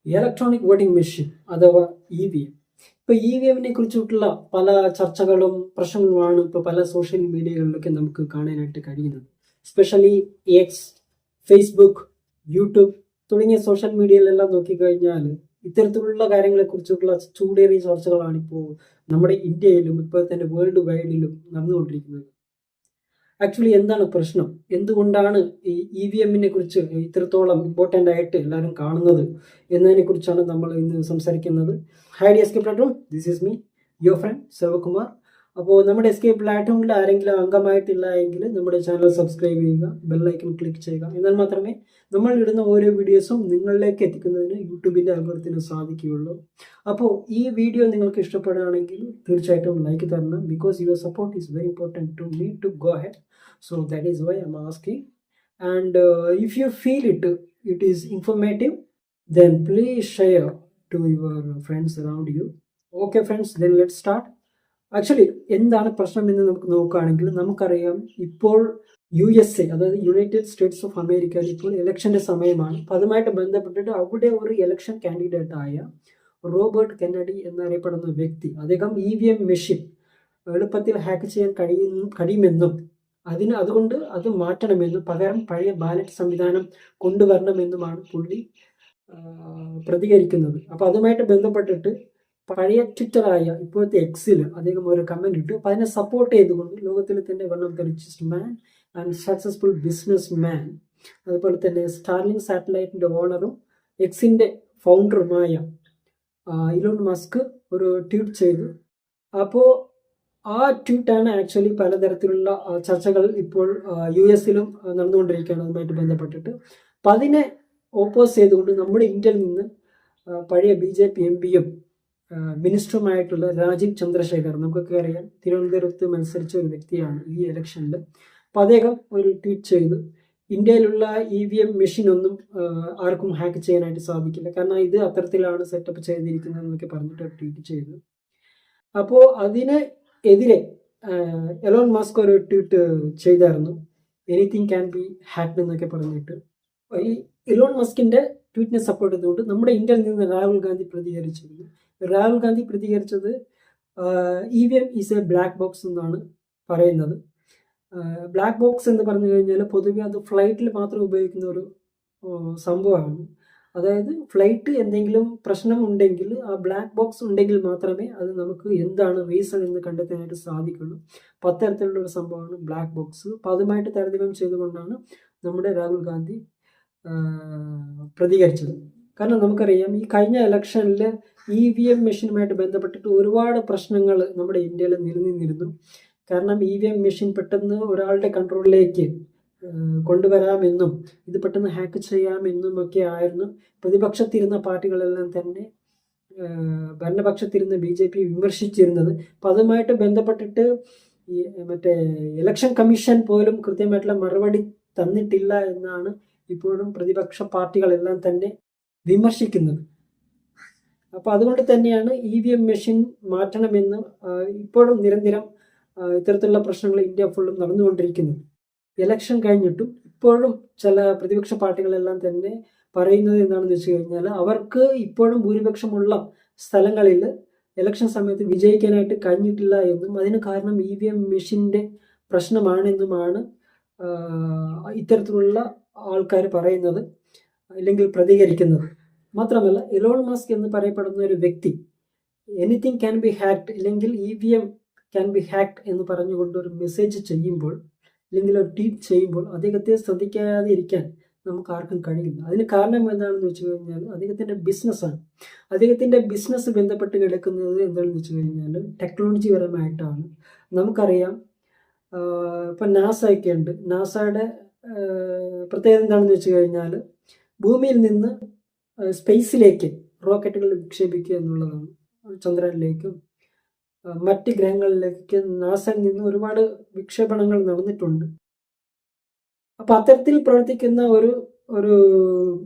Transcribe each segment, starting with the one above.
Electronic voting machine അഥവാ EVM. ഇപ്പോൾ EVMനെ കുറിച്ചിട്ടുള്ള പല ചർച്ചകളും പ്രശ്നങ്ങളുമാണ് ഇപ്പോൾ പല സോഷ്യൽ മീഡിയകളിലൊക്കെ നമുക്ക് കാണാനായിട്ട് കഴിയുന്നത്. എസ്പെഷ്യലി എക്സ്, ഫേസ്ബുക്ക്, യൂട്യൂബ് തുടങ്ങിയ സോഷ്യൽ മീഡിയയിലെല്ലാം നോക്കിക്കഴിഞ്ഞാൽ ഇത്തരത്തിലുള്ള കാര്യങ്ങളെക്കുറിച്ചുള്ള ചൂടേറിയ ചർച്ചകളാണ് ഇപ്പോൾ നമ്മുടെ ഇന്ത്യയിലും ഇപ്പോൾ തന്നെ വേൾഡ് വൈഡിലും നടന്നുകൊണ്ടിരിക്കുന്നത്. ആക്ച്വലി എന്താണ് പ്രശ്നം, എന്തുകൊണ്ടാണ് ഈ EVMനെ കുറിച്ച് ഇത്രത്തോളം ഇമ്പോർട്ടൻ്റ് ആയിട്ട് എല്ലാവരും കാണുന്നത് എന്നതിനെ കുറിച്ചാണ് നമ്മൾ ഇന്ന് സംസാരിക്കുന്നത്. Hi escape platform, this is me your friend Selvakumar. അപ്പോൾ നമ്മുടെ എസ്കേപ്പ് പ്ലാറ്റ്ഫോമിൽ ആരെങ്കിലും അംഗമായിട്ടില്ല എങ്കിൽ നമ്മുടെ ചാനൽ സബ്സ്ക്രൈബ് ചെയ്യുക, ബെല്ലൈക്കൺ ക്ലിക്ക് ചെയ്യുക. എന്നാൽ മാത്രമേ നമ്മൾ ഇടുന്ന ഓരോ വീഡിയോസും നിങ്ങളിലേക്ക് എത്തിക്കുന്നതിന് യൂട്യൂബിൻ്റെ അൽഗോരിതത്തിന് സാധിക്കുകയുള്ളൂ. അപ്പോൾ ഈ വീഡിയോ നിങ്ങൾക്ക് ഇഷ്ടപ്പെടുകയാണെങ്കിൽ തീർച്ചയായിട്ടും ലൈക്ക് തരണം. Because your support is very important to me to go ahead. So that is why I'm asking. And if you feel it is informative, then please share to your friends around you. Okay friends, then let's start. Actually എന്താണ് പ്രശ്നം എന്ന് നമുക്ക് നോക്കുകയാണെങ്കിൽ നമുക്കറിയാം, ഇപ്പോൾ USA അതായത് United States of അമേരിക്കയിൽ ഇപ്പോൾ ഇലക്ഷൻ്റെ സമയമാണ്. അപ്പോൾ അതുമായിട്ട് ബന്ധപ്പെട്ടിട്ട് അവിടെ ഒരു ഇലക്ഷൻ കാൻഡിഡേറ്റ് ആയ റോബർട്ട് കെന്നഡി എന്നറിയപ്പെടുന്ന വ്യക്തി, അദ്ദേഹം EVM മെഷീൻ എളുപ്പത്തിൽ ഹാക്ക് ചെയ്യാൻ കഴിയുമെന്നും അതുകൊണ്ട് അത് മാറ്റണമെന്നും പകരം പഴയ ബാലറ്റ് സംവിധാനം കൊണ്ടുവരണമെന്നുമാണ് പുള്ളി പ്രതികരിക്കുന്നത്. അപ്പോൾ അതുമായിട്ട് ബന്ധപ്പെട്ടിട്ട് പഴയ ട്വിറ്ററായ ഇപ്പോഴത്തെ എക്സിൽ അദ്ദേഹം ഒരു കമന്റ് ഇട്ടു. അപ്പോൾ അതിനെ സപ്പോർട്ട് ചെയ്തുകൊണ്ട് ലോകത്തിൽ തന്നെ one of the richest man and successful business man, അതുപോലെ തന്നെ സ്റ്റാർലിങ്ക് സാറ്റലൈറ്റിന്റെ ഓണറും എക്സിന്റെ ഫൗണ്ടറുമായ ഇലോൺ മസ്ക് ഒരു ട്വീറ്റ് ചെയ്തു. അപ്പോൾ ആ ട്വീറ്റാണ് ആക്ച്വലി പലതരത്തിലുള്ള ചർച്ചകൾ ഇപ്പോൾ US-ലും നടന്നുകൊണ്ടിരിക്കുകയാണ് അതുമായിട്ട് ബന്ധപ്പെട്ടിട്ട്. അപ്പം അതിനെ ഓപ്പോസ് ചെയ്തുകൊണ്ട് നമ്മുടെ ഇന്ത്യയിൽ നിന്ന് പഴയ BJP MP-യും മിനിസ്റ്ററുമായിട്ടുള്ള രാജീവ് ചന്ദ്രശേഖർ, നമുക്കൊക്കെ അറിയാം, തിരുവനന്തപുരത്ത് മത്സരിച്ച ഒരു വ്യക്തിയാണ് ഈ ഇലക്ഷനിൽ. അപ്പം അദ്ദേഹം ഒരു ട്വീറ്റ് ചെയ്തു, ഇന്ത്യയിലുള്ള EVM മെഷീൻ ഒന്നും ആർക്കും ഹാക്ക് ചെയ്യാനായിട്ട് സാധിക്കില്ല, കാരണം ഇത് അത്തരത്തിലാണ് സെറ്റപ്പ് ചെയ്തിരിക്കുന്നത് എന്നൊക്കെ പറഞ്ഞിട്ട് ട്വീറ്റ് ചെയ്തു. അപ്പോൾ എതിരെ എലോൺ മസ്ക് ഒരു ട്വീറ്റ് ചെയ്തായിരുന്നു, എനിത്തിങ് ക്യാൻ ബി ഹാക്ഡ് എന്നൊക്കെ പറഞ്ഞിട്ട്. ഈ എലോൺ മസ്കിന്റെ ട്വീറ്റിനെ സപ്പോർട്ട് ചെയ്തുകൊണ്ട് നമ്മുടെ ഇന്ത്യയിൽ നിന്ന് രാഹുൽ ഗാന്ധി പ്രതികരിച്ചിരുന്നു. രാഹുൽ ഗാന്ധി പ്രതികരിച്ചത് EVM is A black box എന്നാണ് പറയുന്നത്. ബ്ലാക്ക് ബോക്സ് എന്ന് പറഞ്ഞു കഴിഞ്ഞാൽ പൊതുവെ അത് ഫ്ലൈറ്റിൽ മാത്രം ഉപയോഗിക്കുന്ന ഒരു സംഭവമാണ്. അതായത് ഫ്ലൈറ്റ് എന്തെങ്കിലും പ്രശ്നം ഉണ്ടെങ്കിൽ ആ ബ്ലാക്ക് ബോക്സ് ഉണ്ടെങ്കിൽ മാത്രമേ അത് നമുക്ക് എന്താണ് റീസൺ എന്ന് കണ്ടെത്താനായിട്ട് സാധിക്കുള്ളൂ. അപ്പം അത്തരത്തിലുള്ള ഒരു സംഭവമാണ് ബ്ലാക്ക് ബോക്സ്. അപ്പം അതുമായിട്ട് താരതമ്യം ചെയ്തുകൊണ്ടാണ് നമ്മുടെ രാഹുൽ ഗാന്ധി പ്രതികരിച്ചത്. കാരണം നമുക്കറിയാം, ഈ കഴിഞ്ഞ ഇലക്ഷനിൽ EVM മെഷീനുമായിട്ട് ബന്ധപ്പെട്ടിട്ട് ഒരുപാട് പ്രശ്നങ്ങൾ നമ്മുടെ ഇന്ത്യയിൽ നിലനിന്നിരുന്നു. കാരണം EVM മെഷീൻ പെട്ടെന്ന് ഒരാളുടെ കൺട്രോളിലേക്ക് കൊണ്ടുവരാമെന്നും ഇത് പെട്ടെന്ന് ഹാക്ക് ചെയ്യാമെന്നും ഒക്കെ ആയിരുന്നു പ്രതിപക്ഷത്തിരുന്ന പാർട്ടികളെല്ലാം തന്നെ ഭരണപക്ഷത്തിരുന്ന BJP വിമർശിച്ചിരുന്നത്. അപ്പം അതുമായിട്ട് ബന്ധപ്പെട്ടിട്ട് ഈ മറ്റേ ഇലക്ഷൻ കമ്മീഷൻ പോലും കൃത്യമായിട്ടുള്ള മറുപടി തന്നിട്ടില്ല എന്നാണ് ഇപ്പോഴും പ്രതിപക്ഷ പാർട്ടികളെല്ലാം തന്നെ വിമർശിക്കുന്നത്. അപ്പോൾ അതുകൊണ്ട് തന്നെയാണ് EVM മെഷീൻ മാറ്റണമെന്ന് ഇപ്പോഴും നിരന്തരം ഇത്തരത്തിലുള്ള പ്രശ്നങ്ങൾ ഇന്ത്യ ഫുള്ളും നടന്നുകൊണ്ടിരിക്കുന്നത്. ഇലക്ഷൻ കഴിഞ്ഞിട്ടും ഇപ്പോഴും ചില പ്രതിപക്ഷ പാർട്ടികളെല്ലാം തന്നെ പറയുന്നത് എന്താണെന്ന് വെച്ച് കഴിഞ്ഞാൽ, അവർക്ക് ഇപ്പോഴും ഭൂരിപക്ഷമുള്ള സ്ഥലങ്ങളിൽ ഇലക്ഷൻ സമയത്ത് വിജയിക്കാനായിട്ട് കഴിഞ്ഞിട്ടില്ല എന്നും അതിന് കാരണം EVM മെഷീൻ്റെ പ്രശ്നമാണെന്നുമാണ് ഇത്തരത്തിലുള്ള ആൾക്കാർ പറയുന്നത്, അല്ലെങ്കിൽ പ്രതികരിക്കുന്നത്. മാത്രമല്ല, എലോൺ മസ്ക് എന്ന് പറയപ്പെടുന്ന ഒരു വ്യക്തി എനിത്തിങ് ക്യാൻ ബി ഹാക്ഡ് അല്ലെങ്കിൽ EVM ക്യാൻ ബി ഹാക്ഡ് എന്ന് പറഞ്ഞുകൊണ്ട് ഒരു മെസ്സേജ് ചെയ്യുമ്പോൾ അല്ലെങ്കിൽ ഒരു ട്വീറ്റ് ചെയ്യുമ്പോൾ അദ്ദേഹത്തെ ശ്രദ്ധിക്കാതെ ഇരിക്കാൻ നമുക്ക് ആർക്കും കഴിയില്ല. അതിന് കാരണം എന്താണെന്ന് വെച്ച് കഴിഞ്ഞാൽ അദ്ദേഹത്തിൻ്റെ ബിസിനസ്സാണ്. അദ്ദേഹത്തിൻ്റെ ബിസിനസ് ബന്ധപ്പെട്ട് കിടക്കുന്നത് എന്താണെന്ന് വെച്ച് കഴിഞ്ഞാൽ ടെക്നോളജി പരമായിട്ടാണ്. നമുക്കറിയാം, ഇപ്പം നാസയൊക്കെ ഉണ്ട്. നാസയുടെ പ്രത്യേകത എന്താണെന്ന് വെച്ച് കഴിഞ്ഞാൽ ഭൂമിയിൽ നിന്ന് സ്പേസിലേക്ക് റോക്കറ്റുകൾ വിക്ഷേപിക്കുക എന്നുള്ളതാണ്. ചന്ദ്രനിലേക്കും മറ്റ് ഗ്രഹങ്ങളിലേക്ക് നാസയിൽ നിന്ന് ഒരുപാട് വിക്ഷേപണങ്ങൾ നടന്നിട്ടുണ്ട്. അപ്പം അത്തരത്തിൽ പ്രവർത്തിക്കുന്ന ഒരു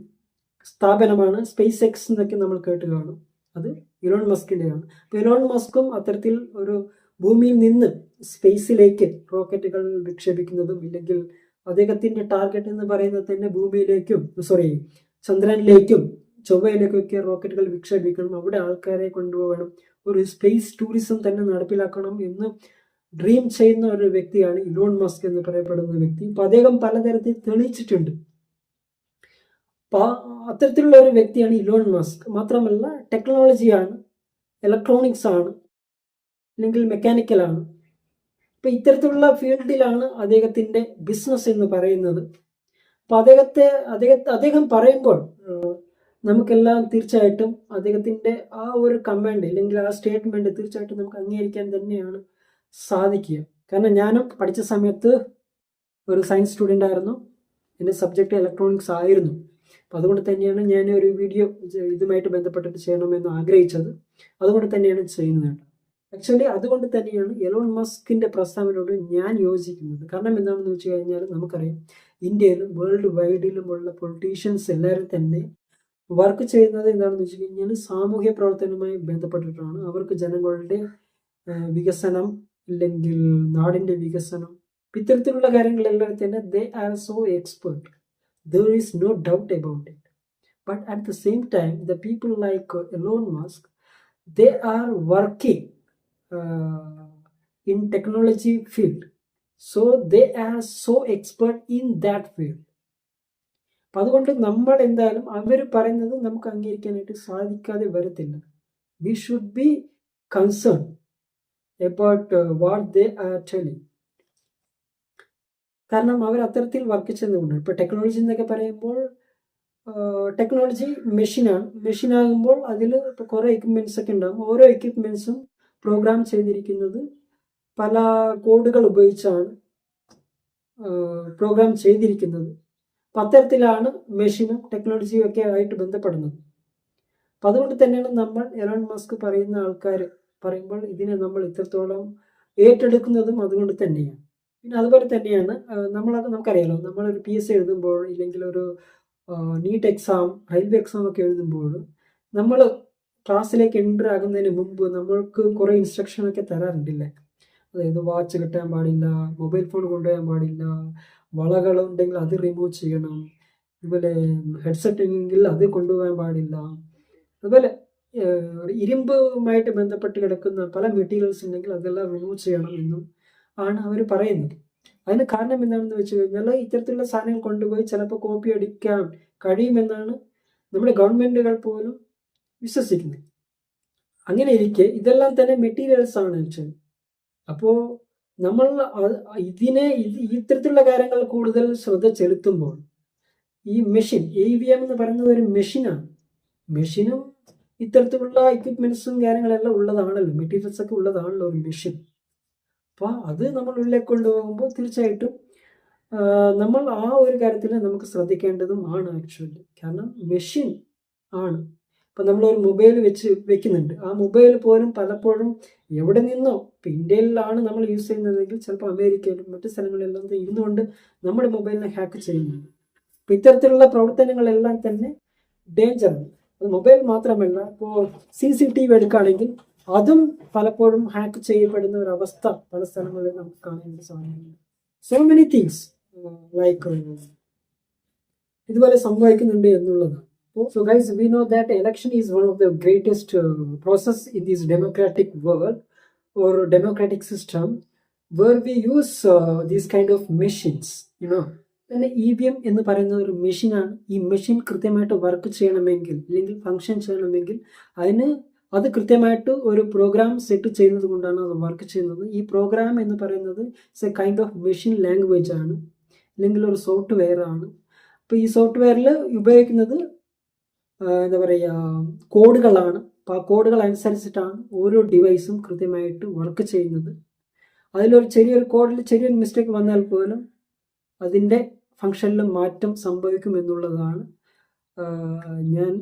സ്ഥാപനമാണ് സ്പേസ് എക്സ് എന്നൊക്കെ നമ്മൾ കേട്ട് കാണും. അത് ഇലോൺ മസ്കിൻ്റെയാണ്. അപ്പോൾ ഇലോൺ മസ്കും അത്തരത്തിൽ ഒരു ഭൂമിയിൽ നിന്ന് സ്പേസിലേക്ക് റോക്കറ്റുകൾ വിക്ഷേപിക്കുന്നതും, ഇല്ലെങ്കിൽ അദ്ദേഹത്തിൻ്റെ ടാർഗറ്റ് എന്ന് പറയുന്നത് തന്നെ ഭൂമിയിലേക്കും ചന്ദ്രനിലേക്കും ചൊവ്വയിലേക്കൊക്കെ റോക്കറ്റുകൾ വിക്ഷേപിക്കണം, അവിടെ ആൾക്കാരെ കൊണ്ടുപോകണം, ഒരു സ്പേസ് ടൂറിസം തന്നെ നടപ്പിലാക്കണം എന്ന് ഡ്രീം ചെയ്യുന്ന ഒരു വ്യക്തിയാണ് ഇലോൺ മസ്ക് എന്ന് പറയപ്പെടുന്ന വ്യക്തി. അപ്പം അദ്ദേഹം പലതരത്തിൽ തെളിയിച്ചിട്ടുണ്ട്. അത്തരത്തിലുള്ള ഒരു വ്യക്തിയാണ് ഇലോൺ മസ്ക്. മാത്രമല്ല ടെക്നോളജിയാണ്, ഇലക്ട്രോണിക്സ് ആണ്, അല്ലെങ്കിൽ മെക്കാനിക്കലാണ്. അപ്പം ഇത്തരത്തിലുള്ള ഫീൽഡിലാണ് അദ്ദേഹത്തിൻ്റെ ബിസിനസ് എന്ന് പറയുന്നത്. അപ്പം അദ്ദേഹം പറയുമ്പോൾ നമുക്കെല്ലാം തീർച്ചയായിട്ടും അദ്ദേഹത്തിൻ്റെ ആ ഒരു കമാൻഡ് അല്ലെങ്കിൽ ആ സ്റ്റേറ്റ്മെൻറ്റ് തീർച്ചയായിട്ടും നമുക്ക് അംഗീകരിക്കാൻ തന്നെയാണ് സാധിക്കുക. കാരണം ഞാനും പഠിച്ച സമയത്ത് ഒരു സയൻസ് സ്റ്റുഡൻ്റ് ആയിരുന്നു, എൻ്റെ സബ്ജക്റ്റ് ഇലക്ട്രോണിക്സ് ആയിരുന്നു. അപ്പം അതുകൊണ്ട് തന്നെയാണ് ഞാൻ ഒരു വീഡിയോ ഇതുമായിട്ട് ബന്ധപ്പെട്ടിട്ട് ചെയ്യണമെന്ന് ആഗ്രഹിച്ചത്. അതുകൊണ്ട് തന്നെയാണ് ചെയ്യുന്നത്. ആക്ച്വലി അതുകൊണ്ട് തന്നെയാണ് എലോൺ മസ്കിൻ്റെ പ്രസ്താവനയോട് ഞാൻ യോജിക്കുന്നത്. കാരണം എന്താണെന്ന് വെച്ച് കഴിഞ്ഞാൽ നമുക്കറിയാം, ഇന്ത്യയിലും വേൾഡ് വൈഡിലുമുള്ള പൊളിറ്റീഷ്യൻസ് എല്ലാവരും തന്നെ വർക്ക് ചെയ്യുന്നത് എന്താണെന്ന് വെച്ച് കഴിഞ്ഞാൽ സാമൂഹ്യ പ്രവർത്തനവുമായി ബന്ധപ്പെട്ടിട്ടാണ്. അവർക്ക് ജനങ്ങളുടെ വികസനം അല്ലെങ്കിൽ നാടിൻ്റെ വികസനം ഇത്തരത്തിലുള്ള കാര്യങ്ങളെല്ലാം തന്നെ they are so expert. There is no doubt about it. But at the same time, the people like Elon Musk, they are working in technology field. So they are so expert in that field. അപ്പം അതുകൊണ്ട് നമ്മൾ എന്തായാലും അവർ പറയുന്നത് നമുക്ക് അംഗീകരിക്കാനായിട്ട് സാധിക്കാതെ വരത്തില്ല. We should be concern about what they are telling. കാരണം അവർ അത്തരത്തിൽ വർക്ക് ചെയ്യുന്നതുകൊണ്ട്. ഇപ്പോൾ ടെക്നോളജി എന്നൊക്കെ പറയുമ്പോൾ ടെക്നോളജി മെഷീനാകുമ്പോൾ അതിൽ ഇപ്പോൾ കുറേ എക്യുപ്മെൻറ്റ്സ് ഒക്കെ ഉണ്ടാകും. ഓരോ എക്യുപ്മെൻറ്റ്സും പ്രോഗ്രാം ചെയ്തിരിക്കുന്നത് പല കോഡുകൾ ഉപയോഗിച്ചാണ് പ്രോഗ്രാം ചെയ്തിരിക്കുന്നത്. അപ്പം അത്തരത്തിലാണ് മെഷീനും ടെക്നോളജിയും ഒക്കെ ആയിട്ട് ബന്ധപ്പെടുന്നത്. അപ്പം അതുകൊണ്ട് തന്നെയാണ് നമ്മൾ എലോൺ മസ്ക് പറയുന്ന ആൾക്കാർ പറയുമ്പോൾ ഇതിനെ നമ്മൾ ഇത്രത്തോളം ഏറ്റെടുക്കുന്നതും അതുകൊണ്ട് തന്നെയാണ്. പിന്നെ അതുപോലെ തന്നെയാണ് നമുക്കറിയാലോ, നമ്മളൊരു PSC എഴുതുമ്പോൾ ഇല്ലെങ്കിൽ ഒരു നീറ്റ് എക്സാം, റെയിൽവേ എക്സാം ഒക്കെ എഴുതുമ്പോൾ നമ്മൾ ക്ലാസ്സിലേക്ക് എൻ്റർ ആകുന്നതിന് മുമ്പ് നമ്മൾക്ക് കുറേ ഇൻസ്ട്രക്ഷനൊക്കെ തരാറുണ്ടല്ലേ. അതായത് വാച്ച് കിട്ടാൻ പാടില്ല, മൊബൈൽ ഫോൺ കൊണ്ടുപോകാൻ പാടില്ല, വളകളുണ്ടെങ്കിൽ അത് റിമൂവ് ചെയ്യണം, അതുപോലെ ഹെഡ്സെറ്റ് ഉണ്ടെങ്കിൽ അത് കൊണ്ടുപോകാൻ പാടില്ല, അതുപോലെ ഇരുമ്പുമായിട്ട് ബന്ധപ്പെട്ട് കിടക്കുന്ന പല മെറ്റീരിയൽസ് ഉണ്ടെങ്കിൽ അതെല്ലാം റിമൂവ് ചെയ്യണം എന്നും ആണ് അവർ പറയുന്നത്. അതിന് കാരണം എന്താണെന്ന് വെച്ച് കഴിഞ്ഞാൽ ഇത്തരത്തിലുള്ള സാധനങ്ങൾ കൊണ്ടുപോയി ചിലപ്പോൾ കോപ്പി അടിക്കാൻ കഴിയുമെന്നാണ് നമ്മുടെ ഗവൺമെൻറ്റുകൾ പോലും വിശ്വസിക്കുന്നത്. അങ്ങനെ ഇരിക്കെ ഇതെല്ലാം തന്നെ മെറ്റീരിയൽസ് ആണ് ആക്ച്വലി. അപ്പോൾ നമ്മൾ ഇത്തരത്തിലുള്ള കാര്യങ്ങൾ കൂടുതൽ ശ്രദ്ധ ചെലുത്തുമ്പോൾ ഈ മെഷീൻ AVM എന്ന് പറയുന്നത് ഒരു മെഷീനാണ്. മെഷീനും ഇത്തരത്തിലുള്ള എക്യുപ്മെൻറ്റ്സും കാര്യങ്ങളെല്ലാം ഉള്ളതാണല്ലോ, മെറ്റീരിയൽസ് ഒക്കെ ഉള്ളതാണല്ലോ ഒരു മെഷീൻ. അപ്പോൾ അത് നമ്മൾ ഉള്ളിലേക്ക് കൊണ്ടുപോകുമ്പോൾ തീർച്ചയായിട്ടും നമ്മൾ ആ ഒരു കാര്യത്തിൽ നമുക്ക് ശ്രദ്ധിക്കേണ്ടതും ആണ് ആക്ച്വലി. കാരണം മെഷീൻ ആണ്. ഇപ്പം നമ്മളൊരു മൊബൈൽ വെക്കുന്നുണ്ട്, ആ മൊബൈൽ പോലും പലപ്പോഴും എവിടെ നിന്നോ, ഇപ്പം ഇന്ത്യയിലാണ് നമ്മൾ യൂസ് ചെയ്യുന്നതെങ്കിൽ ചിലപ്പോൾ അമേരിക്കയിലും മറ്റു സ്ഥലങ്ങളിലെല്ലാം ഇരുന്നുകൊണ്ട് നമ്മുടെ മൊബൈലിനെ ഹാക്ക് ചെയ്യുന്നുണ്ട്. അപ്പം ഇത്തരത്തിലുള്ള പ്രവർത്തനങ്ങളെല്ലാം തന്നെ ഡേഞ്ചറാണ്. അത് മൊബൈൽ മാത്രമല്ല, ഇപ്പോൾ CCTV എടുക്കുകയാണെങ്കിൽ അതും പലപ്പോഴും ഹാക്ക് ചെയ്യപ്പെടുന്ന ഒരു അവസ്ഥ പല സ്ഥലങ്ങളിൽ നമുക്ക് കാണാനായിട്ട് സാധിക്കുന്നുണ്ട്. സോ മെനി തിങ്സ് ലൈക്ക് ഇതുപോലെ സംഭവിക്കുന്നുണ്ട് എന്നുള്ളതാണ്. So guys, we know that election is one of the greatest process in this democratic world or democratic system where we use these kind of machines, you know. പിന്നെ EVM എന്ന് പറയുന്ന ഒരു മെഷീനാണ്. ഈ machine കൃത്യമായിട്ട് വർക്ക് ചെയ്യണമെങ്കിൽ അല്ലെങ്കിൽ function ചെയ്യണമെങ്കിൽ അത് കൃത്യമായിട്ട് ഒരു പ്രോഗ്രാം സെറ്റ് ചെയ്യുന്നത് കൊണ്ടാണ് അത് വർക്ക് ചെയ്യുന്നത്. ഈ പ്രോഗ്രാം എന്ന് പറയുന്നത് it's A kind of machine language ആണ്, അല്ലെങ്കിൽ ഒരു സോഫ്റ്റ്വെയർ ആണ്. അപ്പോൾ ഈ സോഫ്റ്റ്വെയറിൽ ഉപയോഗിക്കുന്നത് എന്താ പറയുക, കോഡുകളാണ്. അപ്പോൾ ആ കോഡുകൾ അനുസരിച്ചിട്ടാണ് ഓരോ ഡിവൈസും കൃത്യമായിട്ട് വർക്ക് ചെയ്യുന്നത്. അതിലൊരു ചെറിയൊരു ചെറിയൊരു മിസ്റ്റേക്ക് വന്നാൽ പോലും അതിൻ്റെ ഫങ്ഷനിൽ മാറ്റം സംഭവിക്കുമെന്നുള്ളതാണ് ഞാൻ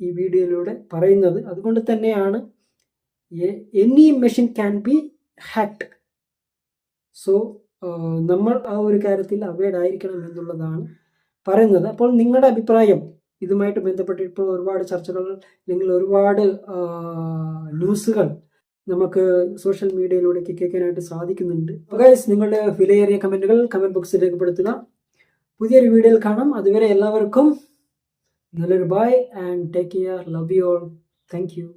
ഈ വീഡിയോയിലൂടെ പറയുന്നത്. അതുകൊണ്ട് തന്നെയാണ് any machine can be hacked. So നമ്മൾ ആ ഒരു കാര്യത്തിൽ അവെയർഡ് ആയിരിക്കണം എന്നുള്ളതാണ് പറയുന്നത്. അപ്പോൾ നിങ്ങളുടെ അഭിപ്രായം ഇതുമായിട്ട് ബന്ധപ്പെട്ട് ഇപ്പോൾ ഒരുപാട് ചർച്ചകൾ അല്ലെങ്കിൽ ഒരുപാട് ന്യൂസുകൾ നമുക്ക് സോഷ്യൽ മീഡിയയിലൂടെ കേൾക്കാനായിട്ട് സാധിക്കുന്നുണ്ട്. ഗൈസ്, നിങ്ങളുടെ വിലയേറിയ കമൻറ്റുകൾ കമൻറ്റ് ബോക്സിൽ രേഖപ്പെടുത്തുക. പുതിയൊരു വീഡിയോയിൽ കാണാം. അതുവരെ എല്ലാവർക്കും നല്ലൊരു bye and take care. Love you all. Thank U.